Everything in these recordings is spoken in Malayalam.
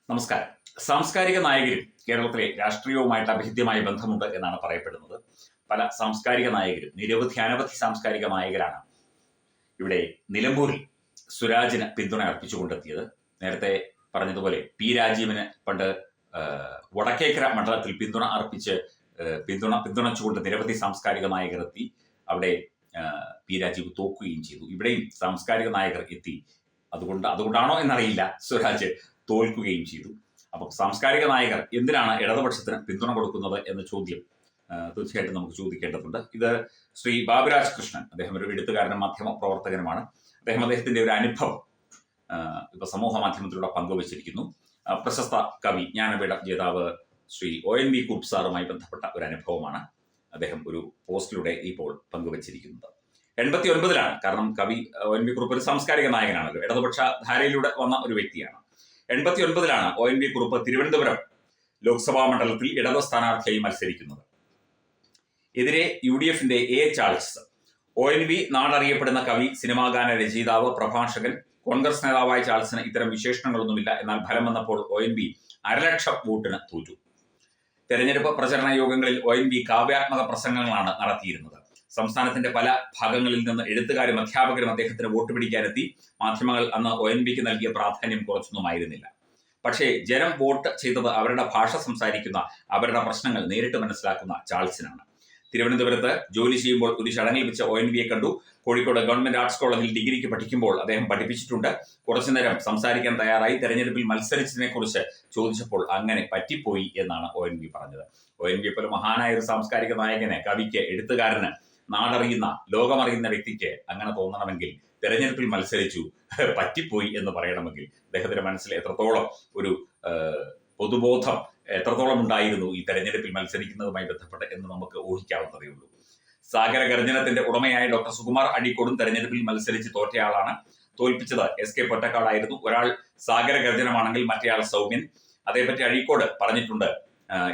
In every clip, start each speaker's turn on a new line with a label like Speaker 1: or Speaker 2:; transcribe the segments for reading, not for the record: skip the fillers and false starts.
Speaker 1: നമസ്കാരം. സാംസ്കാരിക നായകരും കേരളത്തിലെ രാഷ്ട്രീയവുമായിട്ട് അഭിഹിതമായ ബന്ധമുണ്ട് എന്നാണ് പറയപ്പെടുന്നത്. പല സാംസ്കാരിക നായകരും അനവധി സാംസ്കാരിക നായകരാണ് ഇവിടെ നിലമ്പൂരിൽ സുരാജിന് പിന്തുണ അർപ്പിച്ചുകൊണ്ടെത്തിയത്. നേരത്തെ പറഞ്ഞതുപോലെ പി രാജീവിന് പണ്ട് വടക്കേക്കര മണ്ഡലത്തിൽ പിന്തുണച്ചുകൊണ്ട് നിരവധി സാംസ്കാരിക നായകർ എത്തി. അവിടെ പി രാജീവ് തോക്കുകയും ചെയ്തു. ഇവിടെയും സാംസ്കാരിക നായകർ എത്തി. അതുകൊണ്ടാണോ എന്നറിയില്ല, സ്വരാജ് തോൽക്കുകയും ചെയ്തു. അപ്പം സാംസ്കാരിക നായകർ എന്തിനാണ് ഇടതുപക്ഷത്തിന് പിന്തുണ കൊടുക്കുന്നത് എന്ന ചോദ്യം തീർച്ചയായിട്ടും നമുക്ക് ചോദിക്കേണ്ടതുണ്ട്. ഇത് ശ്രീ ബാബുരാജ് കൃഷ്ണൻ, അദ്ദേഹം ഒരു എഴുത്തുകാരനും മാധ്യമ പ്രവർത്തകനുമാണ്. അദ്ദേഹത്തിന്റെ ഒരു അനുഭവം ഇപ്പൊ സമൂഹ മാധ്യമത്തിലൂടെ പങ്കുവച്ചിരിക്കുന്നു. പ്രശസ്ത കവി ജ്ഞാനപീഠ ജേതാവ് ശ്രീ ONV കുറുപ്പ് സാറുമായി ബന്ധപ്പെട്ട ഒരു അനുഭവമാണ് അദ്ദേഹം ഒരു പോസ്റ്റിലൂടെ ഇപ്പോൾ പങ്കുവച്ചിരിക്കുന്നത്. 89-ലാണ്, കാരണം കവി ONV കുറുപ്പ് ഒരു സാംസ്കാരിക നായകനാണല്ലോ, ഇടതുപക്ഷ ധാരയിലൂടെ വന്ന ഒരു വ്യക്തിയാണ്. 89-ലാണ് ONV കുറുപ്പ് തിരുവനന്തപുരം ലോക്സഭാ മണ്ഡലത്തിൽ ഇടതു സ്ഥാനാർത്ഥിയായി മത്സരിക്കുന്നത്. എതിരെ UDFന്റെ A ചാൾസ്. ONV നാടറിയപ്പെടുന്ന കവി, സിനിമാ ഗാന രചയിതാവ്, പ്രഭാഷകൻ. കോൺഗ്രസ് നേതാവായ ചാൾസിന് ഇത്തരം വിശേഷണങ്ങളൊന്നുമില്ല. എന്നാൽ ഫലം വന്നപ്പോൾ ONV 1,00,000 വോട്ടിന് തോറ്റു. തെരഞ്ഞെടുപ്പ് പ്രചരണ യോഗങ്ങളിൽ ONV കാവ്യാത്മക പ്രസംഗങ്ങളാണ് നടത്തിയിരുന്നത്. സംസ്ഥാനത്തിന്റെ പല ഭാഗങ്ങളിൽ നിന്ന് എഴുത്തുകാരും അധ്യാപകരും അദ്ദേഹത്തിന് വോട്ട് പിടിക്കാനെത്തി. മാധ്യമങ്ങൾ അന്ന് ONVക്ക് നൽകിയ പ്രാധാന്യം കുറച്ചൊന്നുമായിരുന്നില്ല. പക്ഷേ ജനം വോട്ട് ചെയ്തത് അവരുടെ ഭാഷ സംസാരിക്കുന്ന, അവരുടെ പ്രശ്നങ്ങൾ നേരിട്ട് മനസ്സിലാക്കുന്ന ചാൾസിനാണ്. തിരുവനന്തപുരത്ത് ജോലി ചെയ്യുമ്പോൾ ഒരു ചടങ്ങിൽ വെച്ച് ONVയെ കണ്ടു. കോഴിക്കോട് ഗവൺമെന്റ് ആർട്സ് കോളേജിൽ ഡിഗ്രിക്ക് പഠിക്കുമ്പോൾ അദ്ദേഹം പഠിപ്പിച്ചിട്ടുണ്ട്. കുറച്ചുനേരം സംസാരിക്കാൻ തയ്യാറായി. തെരഞ്ഞെടുപ്പിൽ മത്സരിച്ചതിനെ കുറിച്ച് ചോദിച്ചപ്പോൾ അങ്ങനെ പറ്റിപ്പോയി എന്നാണ് ONV പറഞ്ഞത്. ONV പോലെ മഹാനായ ഒരു സാംസ്കാരിക നായകന്, കവിക്ക്, എഴുത്തുകാരന്, നാടറിയുന്ന, ലോകമറിയുന്ന വ്യക്തിക്ക് അങ്ങനെ തോന്നണമെങ്കിൽ തെരഞ്ഞെടുപ്പിൽ മത്സരിച്ചു, പറ്റിപ്പോയി എന്ന് പറയണമെങ്കിൽ അദ്ദേഹത്തിന്റെ മനസ്സിൽ എത്രത്തോളം ഒരു പൊതുബോധം എത്രത്തോളം ഉണ്ടായിരുന്നു ഈ തെരഞ്ഞെടുപ്പിൽ മത്സരിക്കുന്നതുമായി ബന്ധപ്പെട്ട് എന്ന് നമുക്ക് ഊഹിക്കാവുന്നതേ ഉള്ളൂ. സാഗര ഗർജനത്തിന്റെ ഉടമയായ ഡോക്ടർ സുകുമാർ അഴീക്കോടും തെരഞ്ഞെടുപ്പിൽ മത്സരിച്ച് തോറ്റയാളാണ്. തോൽപ്പിച്ചത് SK പൊറ്റക്കാടായിരുന്നു. ഒരാൾ സാഗര ഗർജനമാണെങ്കിൽ മറ്റേയാൾ സൗമ്യൻ. അതേപറ്റി അഴീക്കോട് പറഞ്ഞിട്ടുണ്ട്.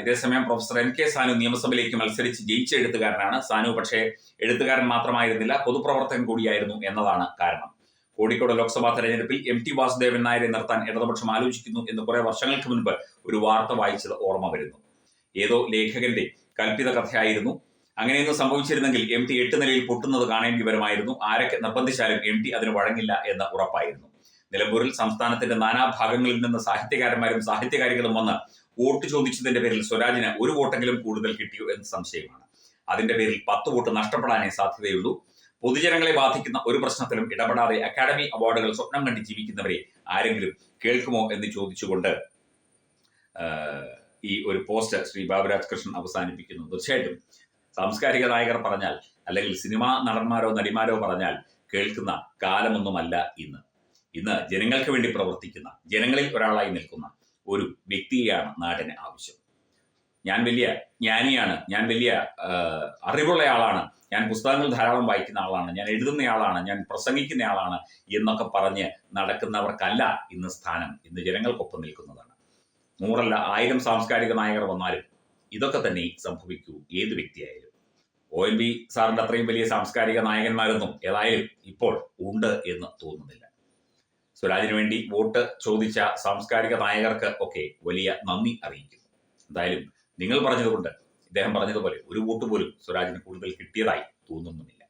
Speaker 1: ഇതേസമയം പ്രൊഫസർ NK സാനു നിയമസഭയിലേക്ക് മത്സരിച്ച് ജയിച്ച എഴുത്തുകാരനാണ്. സാനു പക്ഷേ എഴുത്തുകാരൻ മാത്രമായിരുന്നില്ല, പൊതുപ്രവർത്തകൻ കൂടിയായിരുന്നു എന്നതാണ് കാരണം. കോഴിക്കോട് ലോക്സഭാ തെരഞ്ഞെടുപ്പിൽ MT വാസുദേവൻ നായരെ നിർത്താൻ ഇടതുപക്ഷം ആലോചിക്കുന്നു എന്ന് കുറെ വർഷങ്ങൾക്ക് മുൻപ് ഒരു വാർത്ത വായിച്ചത് ഓർമ്മ വരുന്നു. ഏതോ ലേഖകന്റെ കൽപ്പിത കഥയായിരുന്നു. അങ്ങനെയൊന്നും സംഭവിച്ചിരുന്നെങ്കിൽ MT 8 നിലയിൽ പൊട്ടുന്നത് കാണേണ്ടി വരുമായിരുന്നു. ആരൊക്കെ നിർബന്ധിച്ചാലും MT അതിന് വഴങ്ങില്ല എന്ന് ഉറപ്പായിരുന്നു. നിലമ്പൂരിൽ സംസ്ഥാനത്തിന്റെ നാനാഭാഗങ്ങളിൽ നിന്ന് സാഹിത്യകാരന്മാരും സാഹിത്യകാരികളും വന്ന് വോട്ട് ചോദിച്ചതിന്റെ പേരിൽ സ്വരാജിന് ഒരു വോട്ടെങ്കിലും കൂടുതൽ കിട്ടിയോ എന്ന് സംശയമാണ്. അതിന്റെ പേരിൽ 10 വോട്ട് നഷ്ടപ്പെടാനേ സാധ്യതയുള്ളൂ. പൊതുജനങ്ങളെ ബാധിക്കുന്ന ഒരു പ്രശ്നത്തിലും ഇടപെടാതെ അക്കാഡമി അവാർഡുകൾ സ്വപ്നം കണ്ട് ജീവിക്കുന്നവരെ ആരെങ്കിലും കേൾക്കുമോ എന്ന് ചോദിച്ചുകൊണ്ട് ഈ ഒരു പോസ്റ്റ് ശ്രീ ബാബുരാജ് കൃഷ്ണൻ അവസാനിപ്പിക്കുന്നു. തീർച്ചയായിട്ടും സാംസ്കാരിക നായകർ പറഞ്ഞാൽ, അല്ലെങ്കിൽ സിനിമാ നടന്മാരോ നടിമാരോ പറഞ്ഞാൽ കേൾക്കുന്ന കാലമൊന്നുമല്ല ഇന്ന് ജനങ്ങൾക്ക് വേണ്ടി പ്രവർത്തിക്കുന്ന, ജനങ്ങളിൽ ഒരാളായി നിൽക്കുന്ന ഒരു വ്യക്തിയെയാണ് നാടിന് ആവശ്യം. ഞാൻ വലിയ ജ്ഞാനിയാണ്, ഞാൻ വലിയ അറിവുള്ള ആളാണ്, ഞാൻ പുസ്തകങ്ങൾ ധാരാളം വായിക്കുന്ന ആളാണ്, ഞാൻ എഴുതുന്നയാളാണ്, ഞാൻ പ്രസംഗിക്കുന്ന ആളാണ് എന്നൊക്കെ പറഞ്ഞ് നടക്കുന്നവർക്കല്ല ഇന്ന് സ്ഥാനം. ഇന്ന് ജനങ്ങൾക്കൊപ്പം നിൽക്കുന്നതാണ്. 100 അല്ല 1000 സാംസ്കാരിക നായകർ വന്നാലും ഇതൊക്കെ തന്നെ സംഭവിക്കൂ ഏത് വ്യക്തിയായാലും. ONV സാറിന്റെ അത്രയും വലിയ സാംസ്കാരിക നായകന്മാരൊന്നും ഏതായാലും ഇപ്പോൾ ഉണ്ട് എന്ന് തോന്നുന്നില്ല. സ്വരാജിന് വേണ്ടി വോട്ട് ചോദിച്ച സാംസ്കാരിക നായകർക്ക് ഒക്കെ വലിയ നന്ദി അറിയിക്കുന്നു. എന്തായാലും നിങ്ങൾ പറഞ്ഞതുകൊണ്ട്, ഇദ്ദേഹം പറഞ്ഞതുപോലെ ഒരു വോട്ട് പോലും സ്വരാജിന് കൂടുതൽ കിട്ടിയതായി തോന്നുന്നുമില്ല.